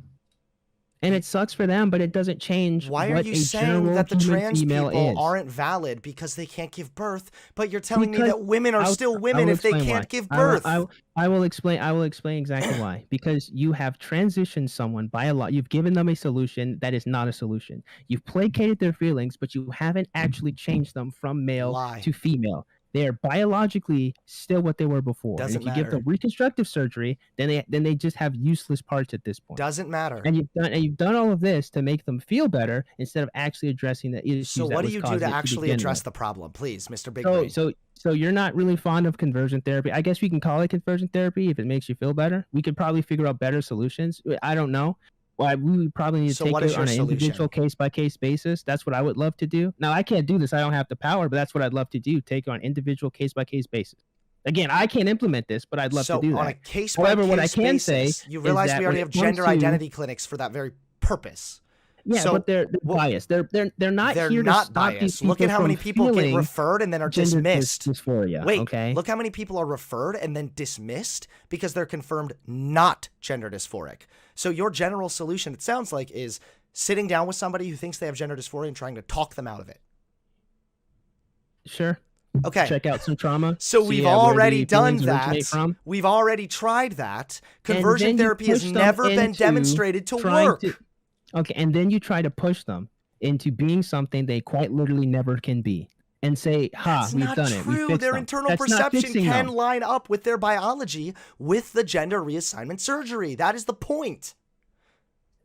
And it sucks for them, but it doesn't change. Why are you saying that the trans people aren't valid because they can't give birth? But you're telling me that women are still women if they can't give birth. I will explain exactly why. Because you have transitioned someone by a lot. You've given them a solution that is not a solution. You've placated their feelings, but you haven't actually changed them from male to female. They are biologically still what they were before. Doesn't and if you matter. give them reconstructive surgery, then they just have useless parts at this point. Doesn't matter. And you've done all of this to make them feel better instead of actually addressing the issues. So what do you do to actually address the problem, please, Mr. Big Brain? So you're not really fond of conversion therapy. I guess we can call it conversion therapy if it makes you feel better. We could probably figure out better solutions. I don't know. Well, we would probably need to take it on an individual case-by-case basis. That's what I would love to do. Now, I can't do this. I don't have the power, but that's what I'd love to do, take it on an individual case-by-case basis. Again, I can't implement this, but I'd love to do that. So on a case-by-case basis, you realize we already have gender identity clinics for that very purpose. Yeah, but they're biased. They're not here to stop these people. Look at how many people get referred and then are dismissed. Dysphoria. Wait, okay. Look how many people are referred and then dismissed because they're confirmed not gender dysphoric. So your general solution, it sounds like, is sitting down with somebody who thinks they have gender dysphoria and trying to talk them out of it. Sure. Okay. Check out some trauma. So we've already done that. We've already tried that. Conversion therapy has never been demonstrated to work. Okay, and then you try to push them into being something they quite literally never can be. And say, we've done it. We fixed their them. internal perception can line up with their biology with the gender reassignment surgery. That is the point.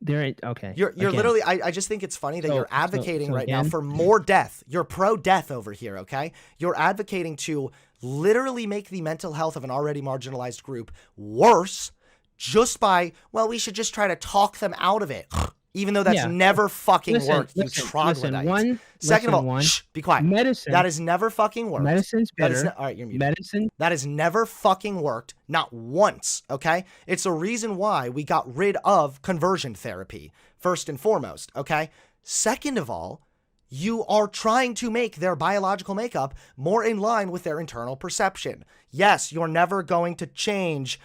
Okay. You're literally, I just think it's funny that you're advocating right now for more death. You're pro-death over here, okay? You're advocating to literally make the mental health of an already marginalized group worse just by, we should just try to talk them out of it. Even though that's never fucking worked, you troglodyte. Second of all, be quiet. Medicine. That has never fucking worked. Medicine's better. All right, you're muted. Medicine. That has never fucking worked, not once, okay? It's a reason why we got rid of conversion therapy, first and foremost, okay? Second of all, you are trying to make their biological makeup more in line with their internal perception. Yes, you're never going to change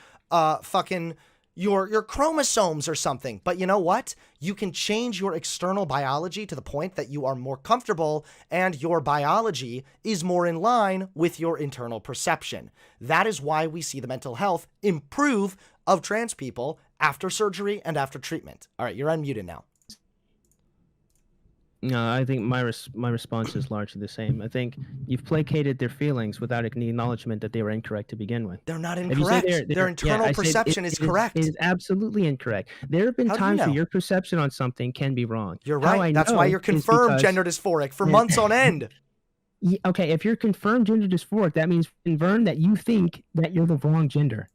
your chromosomes or something. But you know what? You can change your external biology to the point that you are more comfortable and your biology is more in line with your internal perception. That is why we see the mental health improve of trans people after surgery and after treatment. All right, you're unmuted now. No, I think my response is largely the same. I think you've placated their feelings without any acknowledgement that they were incorrect to begin with. They're not If you say incorrect. Their internal I said perception is correct. It is absolutely incorrect. There have been How do you times where know? your perception on something can be wrong. You're How right. I That's know why you're is confirmed because- gender dysphoric for months on end. Okay, if you're confirmed gender dysphoric, that means confirmed that you think that you're the wrong gender,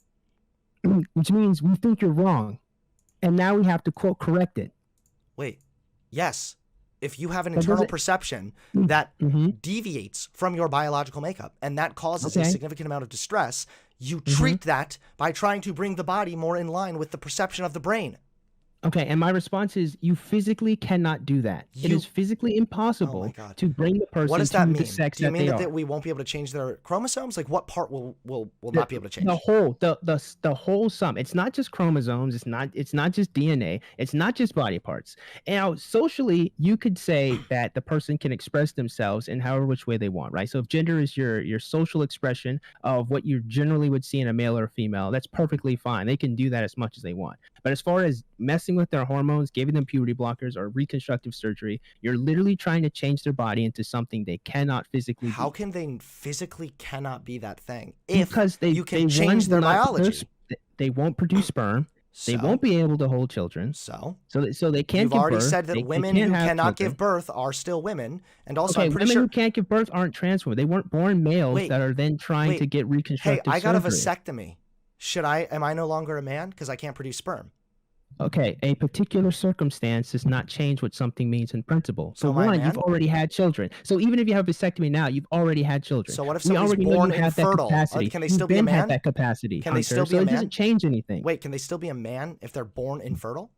which means we think you're wrong, and now we have to quote correct it. Wait, yes. If you have an But does internal it- perception that Mhm. deviates from your biological makeup and that causes a Okay. significant amount of distress, you treat that by trying to bring the body more in line with the perception of the brain. Okay, and my response is you physically cannot do that. It You- is physically impossible God. to bring the person What does that to mean? the sex Do you that mean they that are. we won't be able to change their chromosomes? Like what part will not be able to change? The whole sum. It's not just chromosomes. It's not just DNA. It's not just body parts. Now, socially, you could say that the person can express themselves in however which way they want, right? So if gender is your social expression of what you generally would see in a male or a female, that's perfectly fine. They can do that as much as they want. But as far as messing with their hormones, giving them puberty blockers or reconstructive surgery, you're literally trying to change their body into something they cannot physically How be. can they physically cannot be that thing if Because you can one, change their will not biology? produce- they won't produce sperm. They So- won't be able to hold children. So So they can't you've give already birth. said that They women can't who have cannot children. give birth are still women, and also Okay, I'm pretty women sure. who can't give birth aren't trans women. They weren't born males Wait, that are then trying wait. to get Hey, reconstructive I got a surgery. vasectomy. Am I no longer a man because I can't produce sperm? Okay, a particular circumstance does not change what something means in principle. So For am I a one, man? you've already had children. So even if you have vasectomy now, you've already had children. So what if We somebody's already know born you have that infertile? capacity. Can they You've still be a been man? had that capacity, Can they Hunter, still be so a it man? doesn't change anything. Wait, can they still be a man if they're born infertile?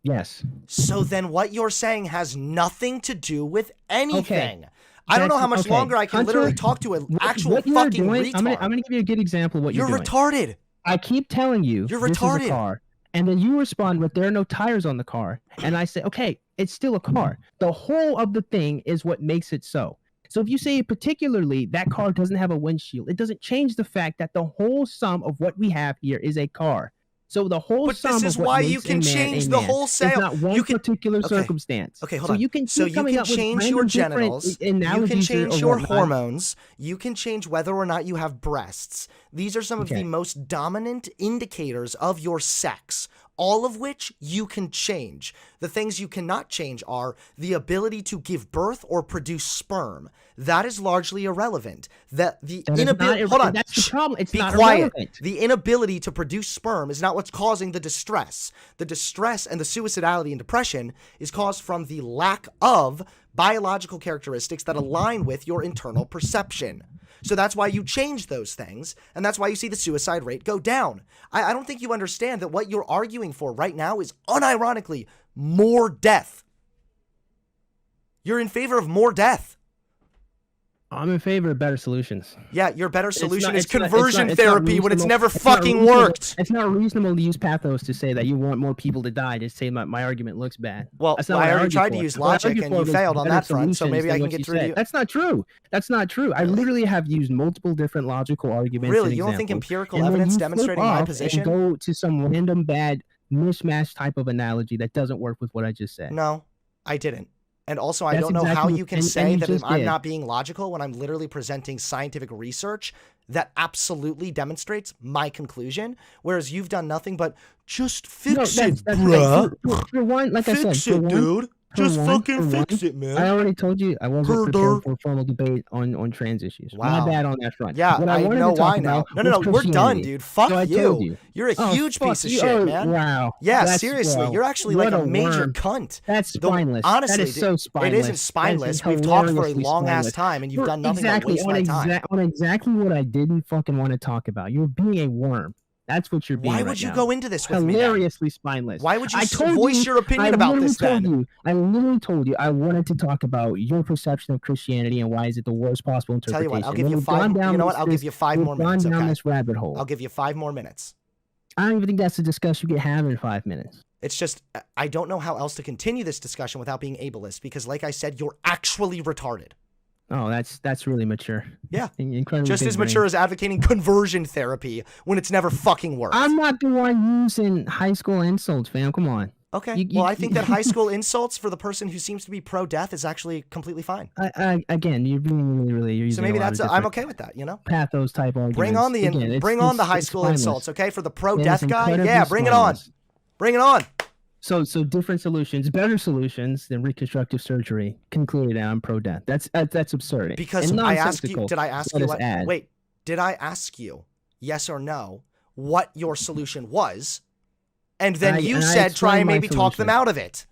Yes. So then what you're saying has nothing to do with anything. I don't know how much Okay, longer I can Hunter, literally talk to an actual what you're fucking doing, retard. I'm gonna give you a good example of what You're you're doing. retarded. I keep telling you You're this retarded. is a car, and then you respond with there are no tires on the car, and I say, okay, it's still a car. The whole of the thing is what makes it so. So if you say particularly that car doesn't have a windshield, it doesn't change the fact that the whole sum of what we have here is a car. So the whole But sum this of is what why makes you a can man change a the man whole is sale. not one You can- particular okay. circumstance. Okay, hold so on. You can So keep you coming can up with change random your different genitals. You can analogies change or your whatnot. hormones. You can change whether or not you have breasts. These are some of Okay. the most dominant indicators of your sex, all of which you can change. The things you cannot change are the ability to give birth or produce sperm. That is largely irrelevant. The That is inability. not Hold on. That's the problem. It's Be not quiet. irrelevant. The inability to produce sperm is not what's causing the distress. The distress and the suicidality and depression is caused from the lack of biological characteristics that align with your internal perception. So that's why you change those things, and that's why you see the suicide rate go down. I don't think you understand that what you're arguing for right now is unironically more death. You're in favor of more death. I'm in favor of better solutions. Yeah, your better solution is it's not- conversion it's not therapy when it's reasonable- never it's not fucking reasonable- worked. It's not reasonable to use pathos to say that you want more people to die to say my argument looks bad. Well, That's not I what already argued tried to for. use What I logic argued and for you was failed on better that front, so solutions maybe I than can what get you through to said. you. That's not true. That's not true. I literally have used multiple different logical arguments. Really? and You don't think examples. empirical And when evidence you demonstrating flip my off position? And go to some random bad mishmash type of analogy that doesn't work with what I just said. No, I didn't. And also, I That's don't know how exactly you can and say you that just I'm did. not being logical when I'm literally presenting scientific research that absolutely demonstrates my conclusion, whereas you've done nothing but just fix it, bruh. For one, like I said, Fix for it, one, dude. for Just one- fucking for fix one, it, man. I already told you I wasn't Herder. prepared for a formal debate on trans issues. Wow. My bad on that front. Yeah, What I wanted know to talk why now. about No, was we're done, Christianity. dude. Fuck So I told you. You're a Oh, huge fuck piece of you. shit, Oh, man. Wow. Yeah, That's- seriously, wow. you're actually What like a major worm. cunt. That's The- spineless. honestly, that is so spineless. it isn't That is spineless. We've talked for a hilariously long ass spineless. time, and you've done nothing exactly, but waste my time. on exactly what I didn't fucking want to talk about. You're being a worm. That's what you're being. Why right would you now. go into this with me? then? Hilariously spineless. Why would you I told voice you- your opinion I about literally this told then? you- I literally told you I wanted to talk about your perception of Christianity and why is it the worst possible Tell interpretation. you what, I'll give And you we've five. gone down You know what? this- I'll give you 5 we've more gone minutes. down Okay. this rabbit hole. I'll give you 5 more minutes. I don't even think that's a discussion you can have in 5 minutes. It's just I don't know how else to continue this discussion without being ableist because, like I said, you're actually retarded. Oh, that's really mature. Yeah. Incredibly Just big as brain. mature as advocating conversion therapy when it's never fucking worked. I'm not the one using high school insults, fam. Come on. Okay. Well, I think that high school insults for the person who seems to be pro-death is actually completely fine. Again, you're being really you're using So maybe a lot of I'm okay with that. You know, pathos type arguments. bring on the high school insults. Okay, for the pro-death guy. Yeah, bring it on. Bring it on. So different solutions, better solutions than reconstructive surgery. Concluded, I'm pro-death. That's absurd. Because I asked you. Did I ask you what? Wait. Did I ask you yes or no what your solution was? And then you said try and maybe talk them out of it.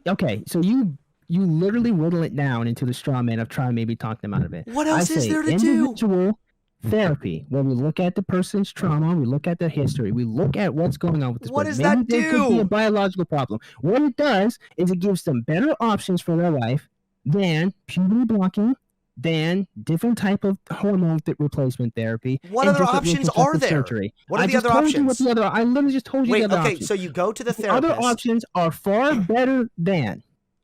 Okay, so you literally whittle it down into the straw man of try and maybe talk them out of it. What else is there to individual therapy, where we look at the person's trauma, we look at their history, we look at what's going on with this person. What does that do? There could be a biological problem. What it does is it gives them better options for their life than puberty blocking, than different type of hormone replacement therapy. What other options are there? Surgery. What are the other options? I literally just told you the other options. So you go to the therapist. Other options are far better than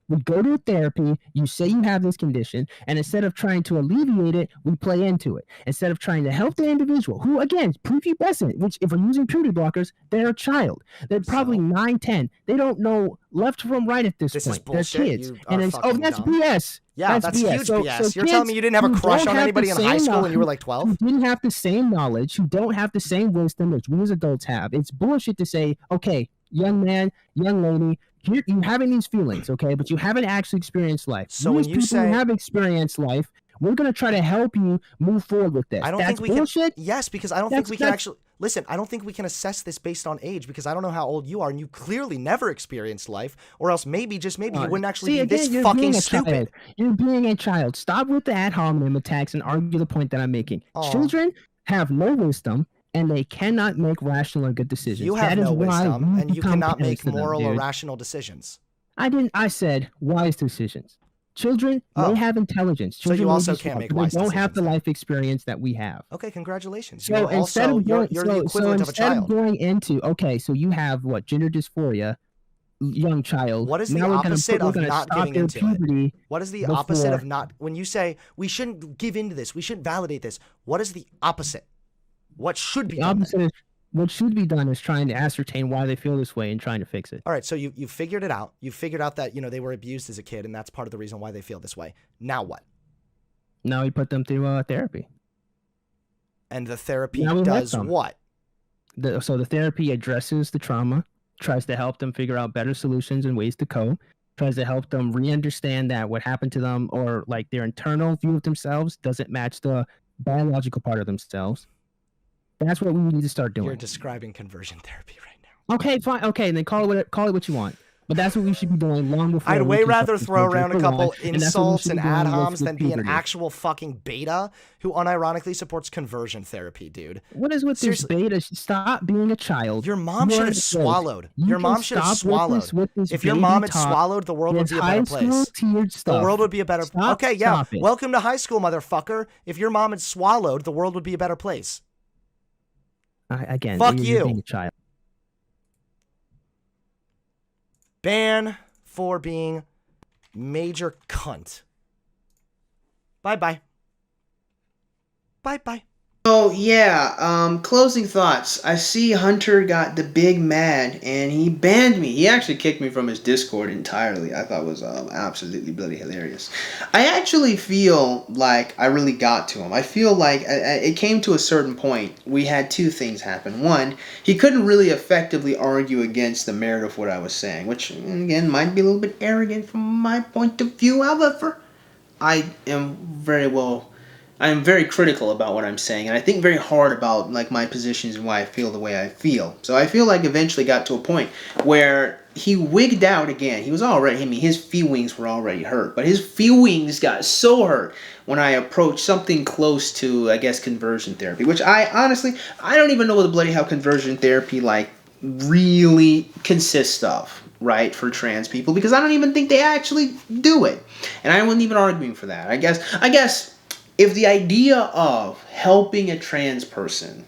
we go to a therapy, you say you have this condition, and instead of trying to alleviate it, we play into it. Instead of trying to help the individual, who, again, is prepubescent, which if we're using puberty blockers, they're a child. They're probably 9, 10. They don't know left from right at this point. Is bullshit. They're kids. That's dumb. BS. Yeah, that's huge BS. So you're telling me you didn't have a crush on anybody in high school when you were like 12? Who didn't have the same knowledge, who don't have the same wisdom as we as adults have. It's bullshit to say, okay, young man, young lady, you having these feelings, okay, but you haven't actually experienced life. So when you say you have experienced life, we're going to try to help you move forward with this. I don't think we bullshit? Can. Yes, because I don't think we can actually listen. I don't think we can assess this based on age because I don't know how old you are, and you clearly never experienced life, or else maybe just maybe you wouldn't actually be this fucking stupid. You're being a child. Stop with the ad hominem attacks and argue the point that I'm making. Children have no wisdom. And they cannot make rational or good decisions. You have no wisdom, and you cannot make moral or rational decisions. I said wise decisions. Children, they have intelligence. Children so you also can't make wise decisions. They don't have the life experience that we have. Okay, congratulations. So instead of going, you're the equivalent of a child. Instead of going into, okay, so you have what, gender dysphoria, young child. What is the opposite of not giving into it? What is the opposite of not, when you say we shouldn't give into this, we shouldn't validate this, what is the opposite? What should be done? What should be done is trying to ascertain why they feel this way and trying to fix it. All right, so you figured it out. You figured out that, they were abused as a kid, and that's part of the reason why they feel this way. Now what? Now we put them through therapy. And the therapy does what? So the therapy addresses the trauma, tries to help them figure out better solutions and ways to cope, tries to help them re-understand that what happened to them or like their internal view of themselves doesn't match the biological part of themselves. That's what we need to start doing. You're describing conversion therapy right now. Okay, fine. Okay, then call it what you want. But that's what we should be doing long before. I'd way rather throw around a couple insults and ad homs than be an actual fucking beta who unironically supports conversion therapy, dude. What is with this beta? Stop being a child. Your mom should have swallowed. Your mom should have swallowed. If your mom had swallowed, the world would be a better place. The world would be a better place. Okay, yeah. Welcome to high school, motherfucker. If your mom had swallowed, the world would be a better place. Again, fuck you're you. A child. Ban for being major cunt. Bye-bye. Bye-bye. Oh, yeah, closing thoughts. I see Hunter got the big mad, and he banned me. He actually kicked me from his Discord entirely. I thought it was absolutely bloody hilarious. I actually feel like I really got to him. I feel like it came to a certain point. We had two things happen. One, he couldn't really effectively argue against the merit of what I was saying, which, again, might be a little bit arrogant from my point of view. However, I am very critical about what I'm saying, and I think very hard about like my positions and why I feel the way I feel. So I feel like eventually got to a point where he wigged out again. He was already, his feelings were already hurt, but his feelings got so hurt when I approached something close to, I guess, conversion therapy, which I don't even know what the bloody hell conversion therapy like really consists of, right, for trans people, because I don't even think they actually do it, and I wasn't even arguing for that. I guess if the idea of helping a trans person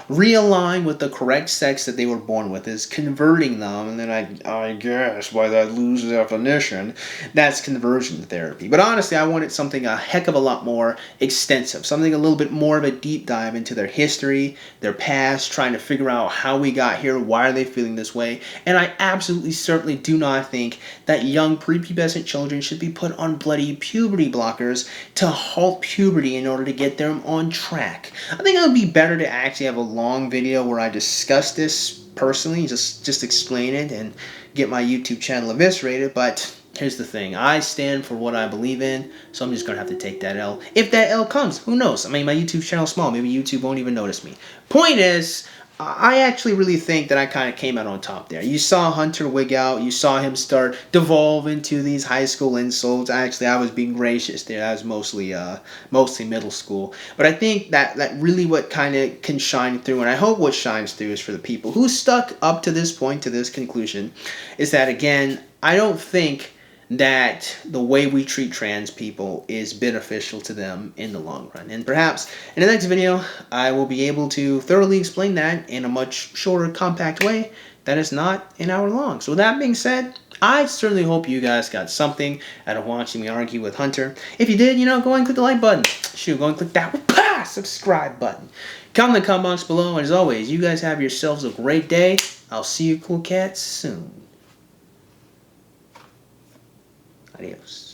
realign with the correct sex that they were born with, is converting them, and then I guess by that loose definition, that's conversion therapy. But honestly, I wanted something a heck of a lot more extensive, something a little bit more of a deep dive into their history, their past, trying to figure out how we got here, why are they feeling this way, and I absolutely certainly do not think that young prepubescent children should be put on bloody puberty blockers to halt puberty in order to get them on track. I think it would be better to actually have a long video where I discuss this personally, just explain it and get my YouTube channel eviscerated, but here's the thing. I stand for what I believe in, so I'm just going to have to take that L. If that L comes, who knows? I mean, my YouTube channel's small. Maybe YouTube won't even notice me. Point is, I actually really think that I kind of came out on top there. You saw Hunter wig out. You saw him start devolve into these high school insults. Actually, I was being gracious there. That was mostly middle school. But I think that really what kind of can shine through, and I hope what shines through is for the people who stuck up to this point, to this conclusion, is that, again, I don't think that the way we treat trans people is beneficial to them in the long run. And perhaps in the next video, I will be able to thoroughly explain that in a much shorter, compact way that is not an hour long. So with that being said, I certainly hope you guys got something out of watching me argue with Hunter. If you did, go and click the like button. Shoot, go and click that subscribe button. Comment in the comment box below. And as always, you guys have yourselves a great day. I'll see you cool cats soon. Adios.